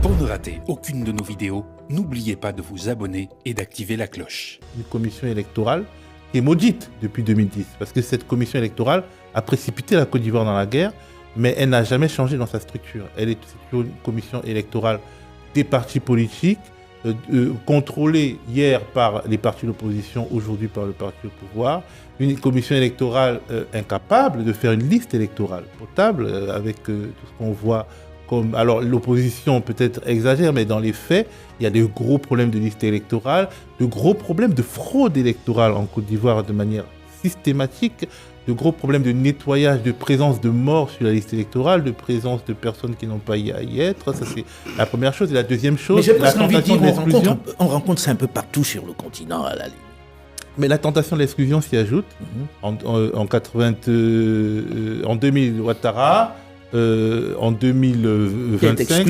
Pour ne rater aucune de nos vidéos, n'oubliez pas de vous abonner et d'activer la cloche. Une commission électorale qui est maudite depuis 2010, parce que cette commission électorale a précipité la Côte d'Ivoire dans la guerre, mais elle n'a jamais changé dans sa structure. Elle est une commission électorale des partis politiques, contrôlée hier par les partis d'opposition, aujourd'hui par le parti au pouvoir. Une commission électorale incapable de faire une liste électorale potable, avec tout ce qu'on voit comme... Alors l'opposition peut-être exagère, mais dans les faits, il y a de gros problèmes de liste électorale, de gros problèmes de fraude électorale en Côte d'Ivoire de manière systématique, de gros problèmes de nettoyage, de présence de morts sur la liste électorale, de présence de personnes qui n'ont pas à y être. Ça, c'est la première chose. Et la deuxième chose, la tentation de l'exclusion. On rencontre ça un peu partout sur le continent, à la limite. Mais la tentation de l'exclusion s'y ajoute. En 2000, Ouattara. En 2025,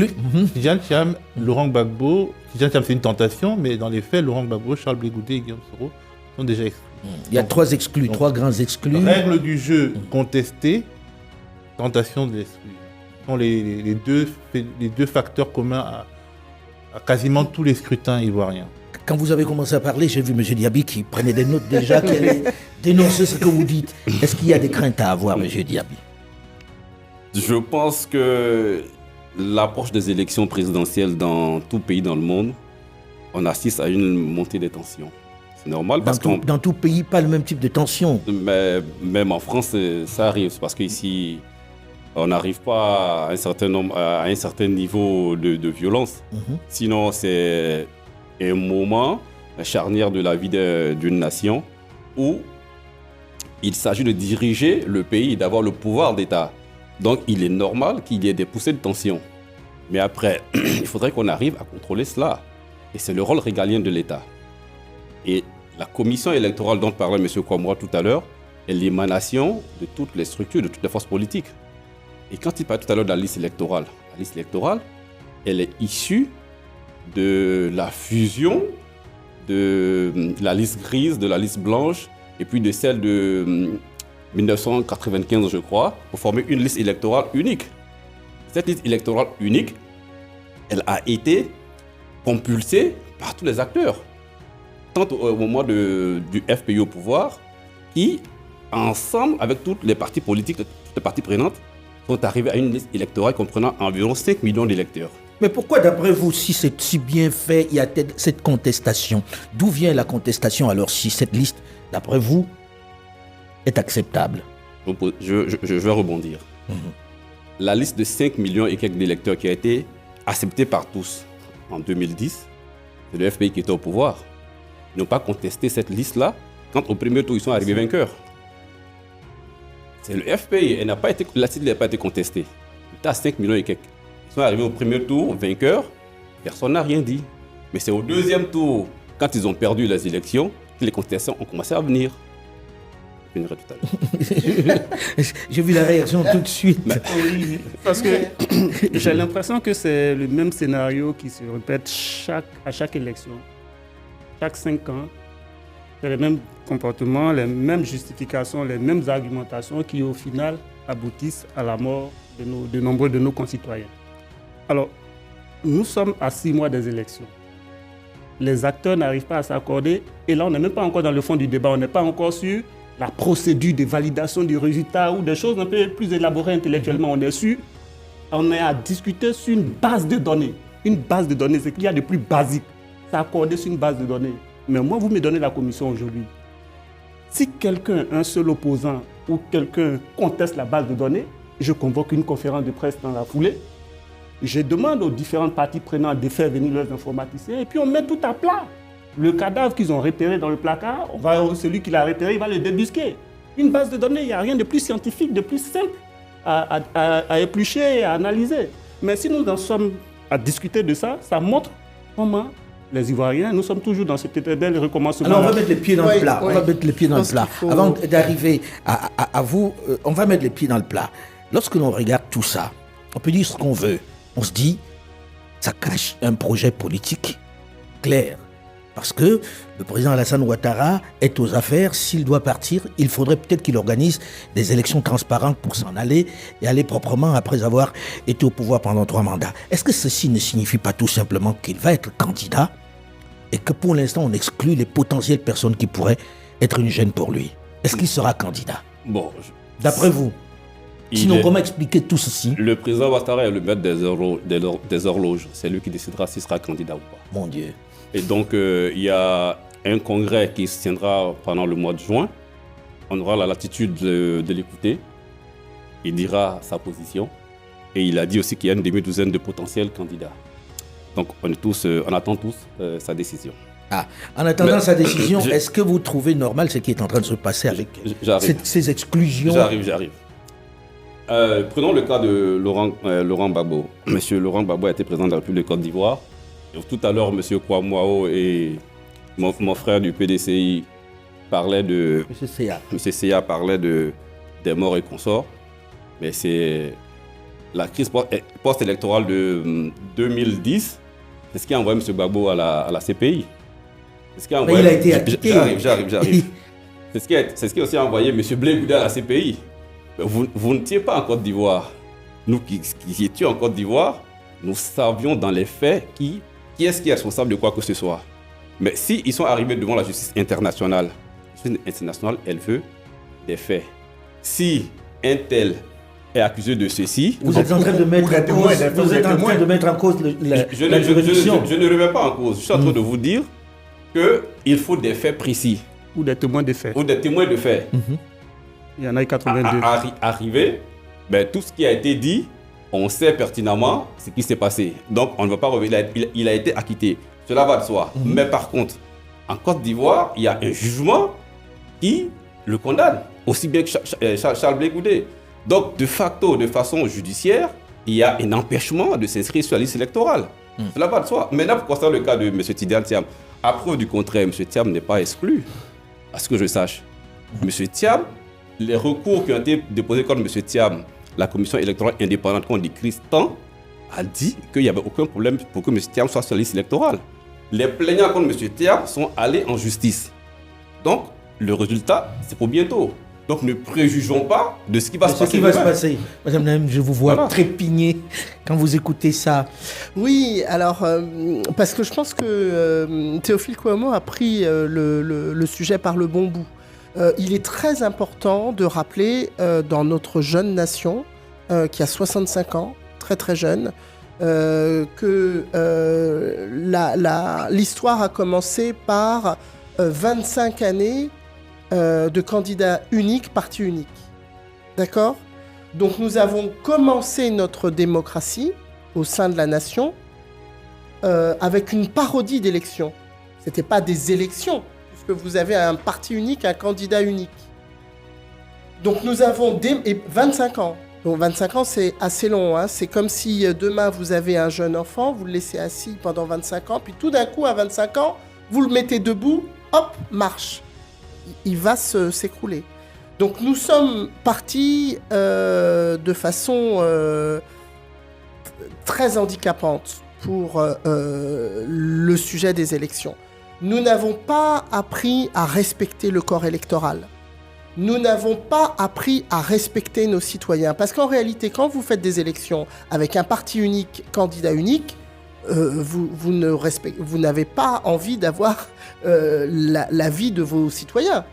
Tidjane Thiam, Laurent Gbagbo. Tidjane Thiam, c'est une tentation, mais dans les faits, Laurent Gbagbo, Charles Blé Goudé et Guillaume Soro sont déjà exclus. Il y a trois exclus, trois grands exclus. Règles du jeu contestées, tentation de l'exclusion. Ce sont les deux facteurs communs à quasiment tous les scrutins ivoiriens. Quand vous avez commencé à parler, j'ai vu M. Diaby qui prenait des notes déjà, qui allait dénoncer ce que vous dites. Est-ce qu'il y a des craintes à avoir, M. Diaby? Je pense que l'approche des élections présidentielles dans tout pays dans le monde, on assiste à une montée des tensions. C'est normal parce que dans tout pays, pas le même type de tension. Mais même en France, ça arrive. C'est parce qu'ici, on n'arrive pas à un certain niveau de violence. Sinon, c'est un moment charnière de la vie d'une nation où il s'agit de diriger le pays et d'avoir le pouvoir d'État. Donc, il est normal qu'il y ait des poussées de tension. Mais après, il faudrait qu'on arrive à contrôler cela. Et c'est le rôle régalien de l'État. Et la commission électorale dont parlait M. Kwamra tout à l'heure est l'émanation de toutes les structures, de toutes les forces politiques. Et quand il parlait tout à l'heure de la liste électorale, elle est issue de la fusion de la liste grise, de la liste blanche, et puis de celle de 1995, je crois, pour former une liste électorale unique. Cette liste électorale unique, elle a été compulsée par tous les acteurs. Tant au moment du FPI au pouvoir, qui, ensemble avec toutes les partis politiques, toutes les parties prenantes, sont arrivés à une liste électorale comprenant environ 5 millions d'électeurs. Mais pourquoi, d'après vous, si c'est si bien fait, il y a cette contestation? D'où vient la contestation alors, si cette liste, d'après vous, est acceptable? Je vais rebondir. La liste de 5 millions et quelques d'électeurs qui a été acceptée par tous en 2010, c'est le FPI qui était au pouvoir. Ils n'ont pas contesté cette liste-là quand au premier tour, ils sont arrivés vainqueurs. C'est le FPI, la liste n'a pas été contestée. Il était à 5 millions et quelques. Ils sont arrivés au premier tour vainqueurs, personne n'a rien dit. Mais c'est au deuxième tour, quand ils ont perdu les élections, que les contestations ont commencé à venir. Je finirai tout à l'heure. J'ai vu la réaction tout de suite. Oui, parce que j'ai l'impression que c'est le même scénario qui se répète à chaque élection. Chaque 5 ans, c'est les mêmes comportements, les mêmes justifications, les mêmes argumentations qui, au final, aboutissent à la mort de nombreux de nos concitoyens. Alors, nous sommes à 6 mois des élections. Les acteurs n'arrivent pas à s'accorder. Et là, on n'est même pas encore dans le fond du débat. On n'est pas encore sur la procédure de validation du résultat ou des choses un peu plus élaborées intellectuellement. On est à discuter sur une base de données. Une base de données, c'est qu'il y a de plus basique. S'accorder sur une base de données. Mais moi, vous me donnez la commission aujourd'hui. Si quelqu'un, un seul opposant ou quelqu'un conteste la base de données, je convoque une conférence de presse dans la foulée. Je demande aux différentes parties prenantes de faire venir leurs informaticiens et puis on met tout à plat. Le cadavre qu'ils ont repéré dans le placard, celui qui l'a repéré, il va le débusquer. Une base de données, il n'y a rien de plus scientifique, de plus simple à éplucher et à analyser. Mais si nous en sommes à discuter de ça, ça montre comment les Ivoiriens, nous sommes toujours dans cet éternel recommencement. Alors on va mettre les pieds dans le plat. On va mettre les pieds dans le plat. Avant d'arriver à vous, on va mettre les pieds dans le plat. Lorsque l'on regarde tout ça, on peut dire ce qu'on veut. On se dit, ça cache un projet politique clair. Parce que le président Alassane Ouattara est aux affaires. S'il doit partir, il faudrait peut-être qu'il organise des élections transparentes pour s'en aller et aller proprement après avoir été au pouvoir pendant 3 mandats. Est-ce que ceci ne signifie pas tout simplement qu'il va être candidat et que pour l'instant on exclut les potentielles personnes qui pourraient être une gêne pour lui? Est-ce qu'il sera candidat? Bon, D'après vous? Sinon, comment expliquer tout ceci? Le président Ouattara est le maître des horloges. C'est lui qui décidera s'il sera candidat ou pas. Mon Dieu. Et donc, il y a un congrès qui se tiendra pendant le mois de juin. On aura la latitude de l'écouter. Il dira sa position. Et il a dit aussi qu'il y a une demi-douzaine de potentiels candidats. Donc, on attend tous sa décision. En attendant sa décision, est-ce que vous trouvez normal ce qui est en train de se passer avec ces exclusions? J'arrive. Prenons le cas de Laurent Gbagbo. Monsieur Laurent Gbagbo a été président de la République de Côte d'Ivoire. Tout à l'heure, monsieur Kouamouao et mon frère du PDCI parlaient de... Monsieur Seya parlait des morts et consorts. Mais c'est la crise post-électorale de 2010. C'est ce qui a envoyé monsieur Gbagbo à la CPI. Il a été acquitté. J'arrive. C'est ce qui a aussi envoyé M. Blé Goudé à la CPI. Vous n'étiez pas en Côte d'Ivoire. Nous qui étions en Côte d'Ivoire, nous savions dans les faits qui est-ce qui est responsable de quoi que ce soit. Mais s'ils sont arrivés devant la justice internationale, la justice internationale, elle veut des faits. Si un tel est accusé de ceci... Vous êtes en train de mettre en cause la juridiction. Je ne remets pas en cause. Je suis en train de vous dire qu'il faut des faits précis. Ou des témoins de faits. Il y en a eu 82. Arrivé, tout ce qui a été dit, on sait pertinemment ce qui s'est passé. Donc, on ne va pas revenir. Il a été acquitté. Cela va de soi. Mais par contre, en Côte d'Ivoire, il y a un jugement qui le condamne, aussi bien que Charles Blé Goudé. Donc, de facto, de façon judiciaire, il y a un empêchement de s'inscrire sur la liste électorale. Cela va de soi. Maintenant, pour constater le cas de M. Tidiane Thiam, à preuve du contraire, M. Thiam n'est pas exclu, à ce que je sache. M. Thiam, les recours qui ont été déposés contre M. Thiam, la commission électorale indépendante qu'on dit Christan, a dit qu'il n'y avait aucun problème pour que M. Thiam soit sur la liste électorale. Les plaignants contre M. Thiam sont allés en justice. Donc, le résultat, c'est pour bientôt. Donc, ne préjugeons pas de ce qui va se passer. Ce qui va se passer. Madame Naïm, je vous vois trépigner quand vous écoutez ça. Oui, alors, parce que je pense que Théophile Kouamouo a pris le sujet par le bon bout. Il est très important de rappeler dans notre jeune nation, qui a 65 ans, très très jeune, que l'histoire a commencé par 25 années de candidats uniques, parti unique. D'accord ? Donc nous avons commencé notre démocratie au sein de la nation avec une parodie d'élections. Ce n'était pas des élections, puisque vous avez un parti unique, un candidat unique. Donc nous avons 25 ans. Donc 25 ans, c'est assez long. Hein. C'est comme si demain, vous avez un jeune enfant, vous le laissez assis pendant 25 ans, puis tout d'un coup, à 25 ans, vous le mettez debout, hop, marche. Il va s'écrouler. Donc nous sommes partis de façon très handicapante pour le sujet des élections. Nous n'avons pas appris à respecter le corps électoral. Nous n'avons pas appris à respecter nos citoyens. Parce qu'en réalité, quand vous faites des élections avec un parti unique, candidat unique, vous n'avez pas envie d'avoir la vie de vos citoyens.